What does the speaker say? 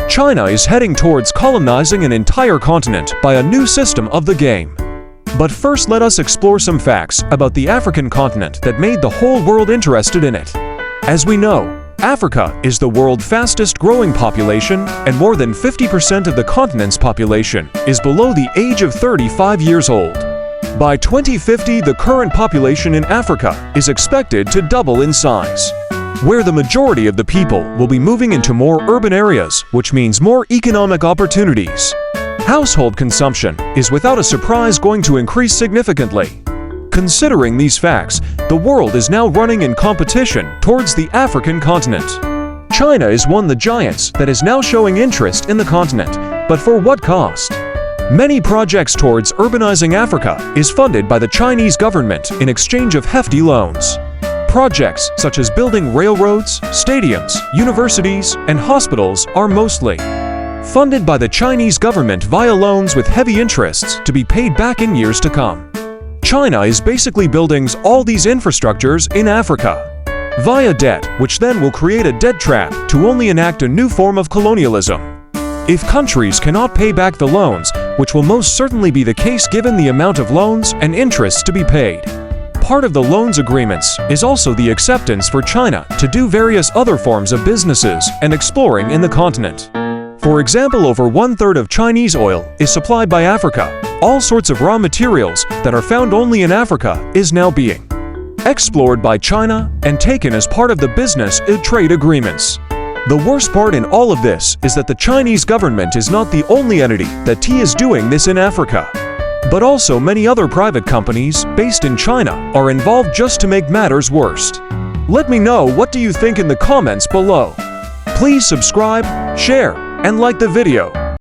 China is heading towards colonizing an entire continent by a new system of the game. But first, let us explore some facts about the African continent that made the whole world interested in it. As we know, Africa is the world's fastest growing population, and more than 50% of the continent's population is below the age of 35 years old. By 2050, the current population in Africa is expected to double in size, where the majority of the people will be moving into more urban areas, which means more economic opportunities. Household consumption is without a surprise going to increase significantly. Considering these facts, the world is now running in competition towards the African continent. China is one of the giants that is now showing interest in the continent, but for what cost? Many projects towards urbanizing Africa is funded by the Chinese government in exchange of hefty loans. Projects such as building railroads, stadiums, universities, and hospitals are mostly funded by the Chinese government via loans with heavy interests to be paid back in years to come. China is basically building all these infrastructures in Africa via debt, which then will create a debt trap to only enact a new form of colonialism. If countries cannot pay back the loans, which will most certainly be the case given the amount of loans and interests to be paid, part of the loans agreements is also the acceptance for China to do various other forms of businesses and exploring in the continent. For example, over 1/3 of Chinese oil is supplied by Africa. All sorts of raw materials that are found only in Africa is now being explored by China and taken as part of the business and trade agreements. The worst part in all of this is that the Chinese government is not the only entity that is doing this in Africa, but also many other private companies based in China are involved just to make matters worse. Let me know what do you think in the comments below. Please subscribe, share, and like the video.